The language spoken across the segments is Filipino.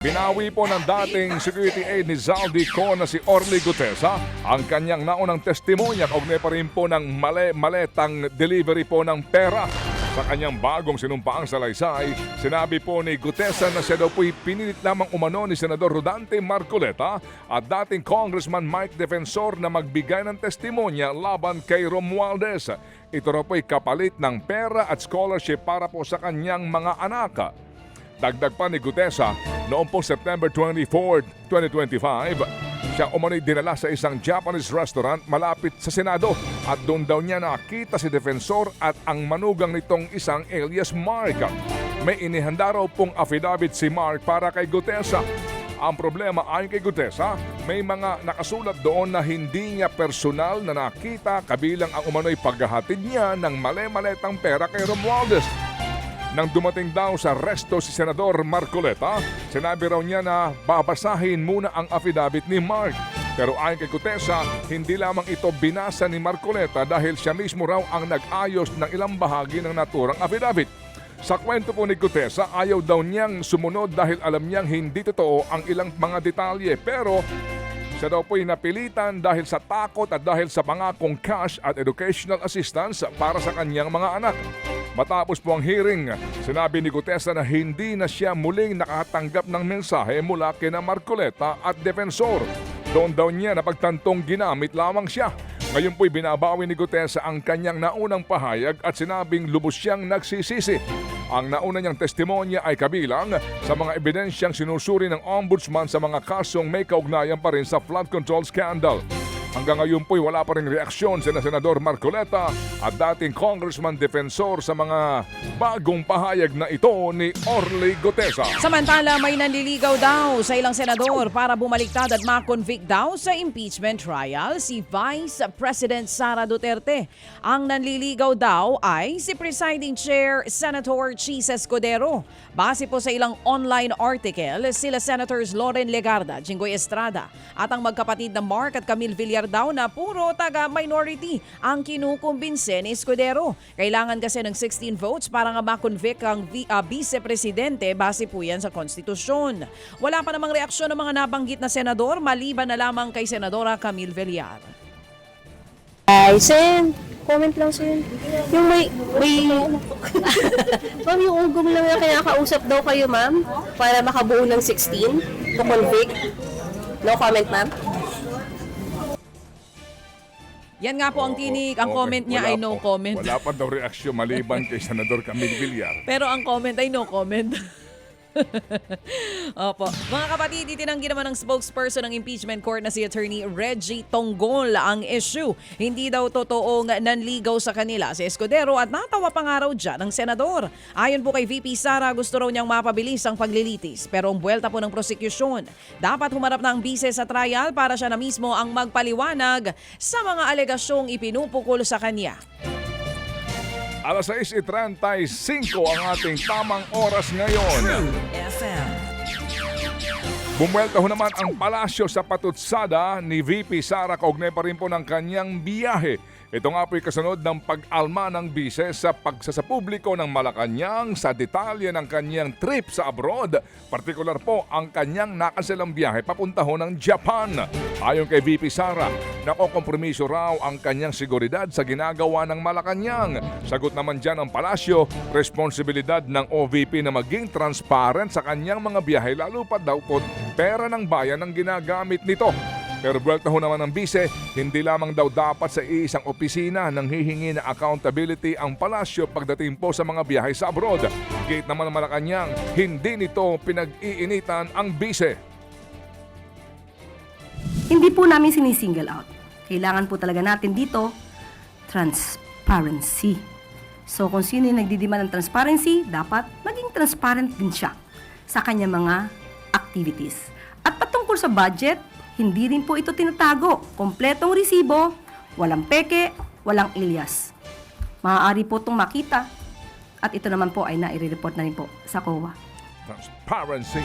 Binawi po ng dating security aide ni Zaldico na si Orly Gutesa ang kanyang naunang testimonya kaugnay pa rin po ng maletang delivery po ng pera. Sa kanyang bagong sinumpaang salaysay, sinabi po ni Gutesa na siya daw po'y pinilit lamang umano ni Senador Rodante Marcoleta at dating Congressman Mike Defensor na magbigay ng testimonya laban kay Romualdez. Ito raw po'y kapalit ng pera at scholarship para po sa kanyang mga anak. Dagdag pa ni Gutesa, noong po September 24, 2025, siya umano'y dinala sa isang Japanese restaurant malapit sa Senado at doon daw niya nakita si Defensor at ang manugang nitong isang alias Mark. May inihanda raw pong affidavit si Mark para kay Gutesa. Ang problema ayon kay Gutesa, may mga nakasulat doon na hindi niya personal na nakita kabilang ang umano'y paghahatid niya ng mali-maletang pera kay Romualdez. Nang dumating daw sa resto si Senador Marcoleta, sinabi raw niya na babasahin muna ang affidavit ni Mark. Pero ayon kay Gutesa, hindi lamang ito binasa ni Marcoleta dahil siya mismo raw ang nag-ayos ng ilang bahagi ng naturang affidavit. Sa kwento po ni Gutesa, ayaw daw niyang sumunod dahil alam niyang hindi totoo ang ilang mga detalye. Pero siya daw po'y napilitan dahil sa takot at dahil sa pangakong cash at educational assistance para sa kanyang mga anak. Matapos po ang hearing, sinabi ni Gutesa na hindi na siya muling nakatanggap ng mensahe mula kina Marcoleta at Defensor. Doon daw niya napagtantong ginamit lamang siya. Ngayon po'y binabawi ni Gutesa ang kanyang naunang pahayag at sinabing lubos siyang nagsisisi. Ang nauna niyang testimonya ay kabilang sa mga ebidensyang sinusuri ng ombudsman sa mga kasong may kaugnayan pa rin sa flood control scandal. Hanggang ngayon po'y wala pa rin reaksyon si Senador Marcoleta at dating Congressman Defensor sa mga bagong pahayag na ito ni Orly Gutesa. Samantala, may nanliligaw daw sa ilang senador para bumaliktad at ma-convict daw sa impeachment trial si Vice President Sara Duterte. Ang nanliligaw daw ay si Presiding Chair Senator Chis Escudero. Base po sa ilang online article, sila Senators Loren Legarda, Jinggoy Estrada at ang magkapatid na Mark at Camille Villar daw na puro taga-minority ang kinukumbinse ni Escudero. Kailangan kasi ng 16 votes para nga ma-convict ang vice-presidente base po yan sa konstitusyon. Wala pa namang reaksyon ng mga nabanggit na senador maliban na lamang kay Senadora Camille Villar. Ay, Sen, comment lang, Sen. Yung may ma'am, yung ugong lang na kinakausap daw kayo, ma'am, para makabuo ng 16 to convict. No comment, ma'am? Yan nga po ang tinig. Ang comment niya ay no comment. Wala pa daw reaksyon maliban kay Senador Camille Villar. Pero ang comment ay no comment. Opo. Mga kapatid, itinanggi naman ng spokesperson ng impeachment court na si Attorney Reggie Tonggol ang issue. Hindi daw totoong nanligaw sa kanila si Escudero at natawa pa nga raw dyan ng senador. Ayon po kay VP Sara, gusto raw niyang mapabilis ang paglilitis. Pero ang buwelta po ng prosecution, dapat humarap na ang bise sa trial para siya na mismo ang magpaliwanag sa mga alegasyong ipinupukol sa kanya. Alas 6:35 ang ating tamang oras ngayon. FM. Bumwelta ho naman ang palasyo sa patutsada ni VP Sara kaugnay pa rin po ng kanyang biyahe. Ito nga po'y kasunod ng pag-alma ng bise sa pagsasapubliko ng Malacanang sa detalye ng kanyang trip sa abroad. Partikular po ang kanyang nakaselang biyahe papunta ho ng Japan. Ayon kay VP Sara, nakokompromiso raw ang kanyang seguridad sa ginagawa ng Malacanang. Sagot naman dyan ang palasyo, responsibilidad ng OVP na maging transparent sa kanyang mga biyahe lalo pa daw po pera ng bayan ang ginagamit nito. Pero buwelta ho naman ng bise, hindi lamang daw dapat sa iisang opisina nang hihingi na accountability ang palasyo pagdating po sa mga biyahe sa abroad. Gate naman ng Malacanang, hindi nito pinag-iinitan ang bise. Hindi po namin sinisingle out. Kailangan po talaga natin dito, transparency. So kung sino yung nagdidemand ng transparency, dapat maging transparent din siya sa kanyang mga activities. At patungkol sa budget, hindi rin po ito tinatago. Kompletong resibo, walang peke, walang alias. Maaari po itong makita at ito naman po ay nai-report na rin po sa COA. Transparency.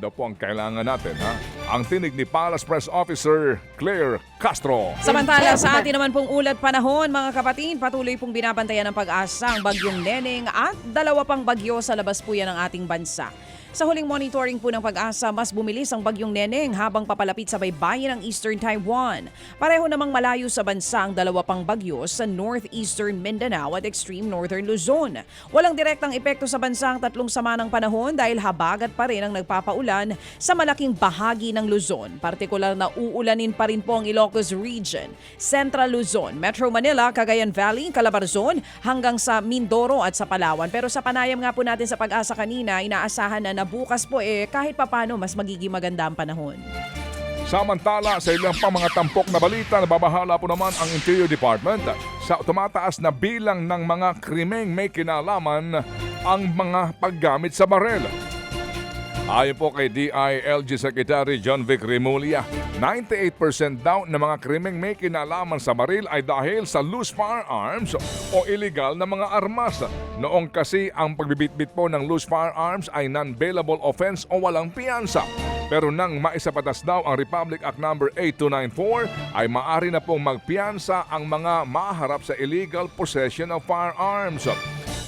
Ito po ang kailangan natin, ha? Ang tinig ni Palace Press Officer Claire Castro. Samantala sa atin naman pong ulat panahon, mga kapatid, patuloy pong binabantayan ng pag-asa ang bagyong Neneng at dalawa pang bagyo sa labas po yan ng ating bansa. Sa huling monitoring po ng Pag-asa, mas bumilis ang bagyong Neneng habang papalapit sa baybayin ng Eastern Taiwan. Pareho namang malayo sa bansa ang dalawa pang bagyo sa Northeastern Mindanao at Extreme Northern Luzon. Walang direktang epekto sa bansa ang tatlong sama ng panahon dahil habagat pa rin ang nagpapaulan sa malaking bahagi ng Luzon. Partikular na uulanin pa rin po ang Ilocos Region, Central Luzon, Metro Manila, Cagayan Valley, Calabarzon hanggang sa Mindoro at sa Palawan. Pero sa panayam nga po natin sa Pag-asa kanina, inaasahan na bukas po kahit papano mas magiging maganda ang panahon. Samantala, sa ilang pang mga tampok na balita, nababahala po naman ang Interior Department sa tumataas na bilang ng mga krimeng may kinalaman ang mga paggamit sa barel. Ayon po kay DILG Secretary John Vic Remulla, 98% daw ng mga krimeng may kinalaman sa baril ay dahil sa loose firearms o illegal na mga armas. Noong kasi ang pagbibitbit po ng loose firearms ay non-bailable offense o walang piyansa. Pero nang maisapatas daw ang Republic Act No. 8294 ay maaari na pong magpiyansa ang mga maharap sa illegal possession of firearms.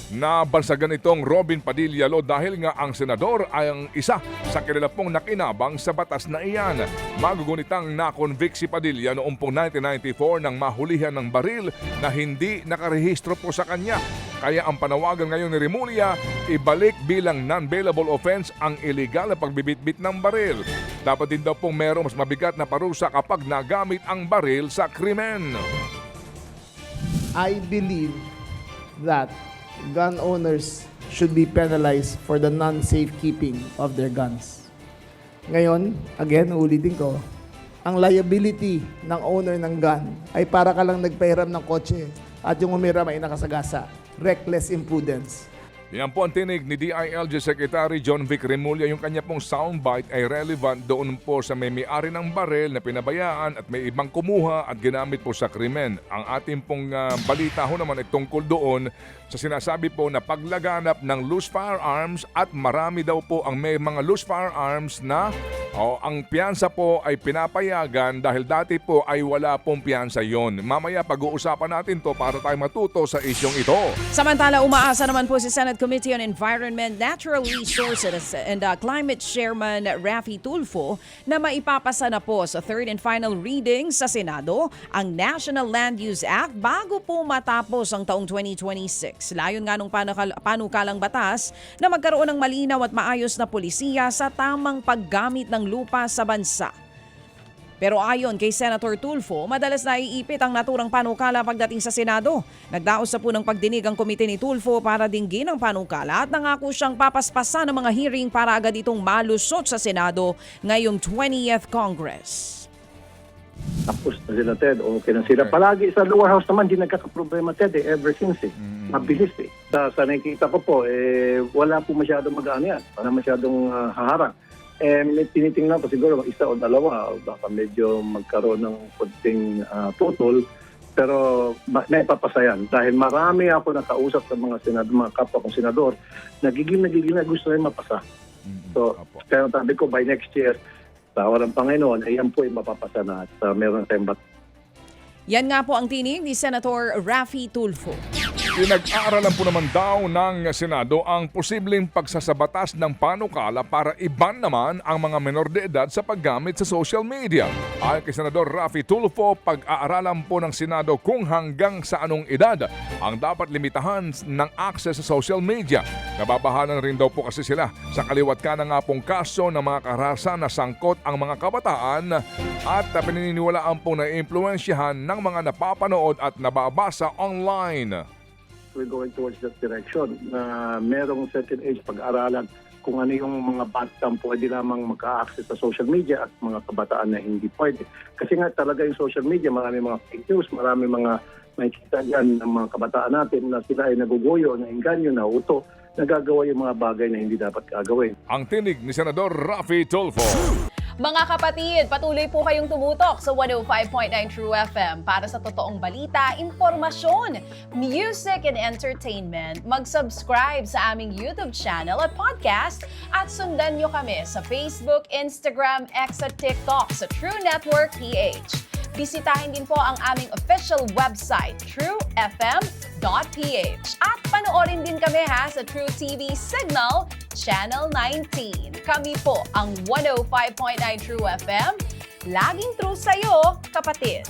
Nabansagan itong Robin Padilla Law dahil nga ang senador ay ang isa sa kilala pong nakinabang sa batas na iyan. Magugunitang na-convict si Padilla noong pong 1994 nang mahulihan ng baril na hindi nakarehistro po sa kanya. Kaya ang panawagan ngayon ni Remulla, ibalik bilang non-bailable offense ang illegal na pagbibitbit ng baril. Dapat din daw pong merong mas mabigat na parusa kapag nagamit ang baril sa krimen. I believe that gun owners should be penalized for the non-safe keeping of their guns. Ngayon, again, ulitin ko, ang liability ng owner ng gun ay para ka lang nagpahiram ng kotse at yung umiram ay nakasagasa. Reckless imprudence. Yan po ang tinig ni DILG Secretary John Vic Remulla. Yung kanya pong soundbite ay relevant doon po sa may-ari ng baril na pinabayaan at may ibang kumuha at ginamit po sa krimen. Ang ating pong balita ho naman ay tungkol doon sa sinasabi po na paglaganap ng loose firearms at marami daw po ang may mga loose firearms na ang piyansa po ay pinapayagan dahil dati po ay wala pong piyansa yon. Mamaya pag-uusapan natin to para tayo matuto sa isyong ito. Samantala, umaasa naman po si Senate Committee on Environment, Natural Resources and Climate Chairman Raffy Tulfo na maipapasa na po sa third and final reading sa Senado ang National Land Use Act bago po matapos ang taong 2026. Layon nga nung panukalang batas na magkaroon ng malinaw at maayos na polisiya sa tamang paggamit ng lupa sa bansa. Pero ayon kay Senator Tulfo, madalas naiipit ang naturang panukala pagdating sa Senado. Nagdaos sa punang pagdinig ang komite ni Tulfo para dinggin ang panukala at nangako siyang papaspasan ng mga hearing para agad itong malusot sa Senado ngayong 20th Congress. Tapos na sila, Ted. Okay na sila. Palagi sa lower house naman, di nagkakaproblema, Ted, ever since. Mabilis eh. Sa nakikita ko po, wala po masyadong mag-ano yan. Wala masyadong haharang. May tinitingnan ko siguro isa o dalawa, baka medyo magkaroon ng konting tutol, pero may papasayan. Dahil marami ako nakausap sa mga senador, mga kapwa kong senador, nagiging na gusto rin mapasa. So, kaya sabi ko, by next year, sa oras ng Panginoon, ayan po yung mapapasa na at meron tayong Yan nga po ang tinig ni Senator Raffy Tulfo. Pinag-aaralan po naman daw ng Senado ang posibleng pagsasabatas ng panukala para iban naman ang mga menor de edad sa paggamit sa social media. Ayon kay Senador Raffy Tulfo, pag-aaralan po ng Senado kung hanggang sa anong edad ang dapat limitahan ng access sa social media. Nababahanan rin daw po kasi sila sa kaliwat ka na nga pong kaso ng mga karahasan na sangkot ang mga kabataan at pinaniniwalaan pong naiimpluwensyahan ng mga napapanood at nababasa online. we're going towards that direction na merong certain age pag-aralan kung ano yung mga batang pwede lamang maka-access sa social media at mga kabataan na hindi pwede. Kasi nga talaga yung social media, marami mga fake news, marami mga makikita dyan ng mga kabataan natin na sila ay naguguyo, nainganyo, nauto, nagagawa yung mga bagay na hindi dapat gagawin. Ang tinig ni Senador Raffy Tulfo. Mga kapatid, patuloy po kayong tumutok sa 105.9 True FM para sa totoong balita, impormasyon, music and entertainment. Mag-subscribe sa aming YouTube channel at podcast at sundan nyo kami sa Facebook, Instagram, X at TikTok sa True Network PH. Bisitahin din po ang aming official website, truefm.ph. At panoorin din kami sa True TV Signal, Channel 19. Kami po ang 105.9 True FM. Laging true sa'yo, kapatid.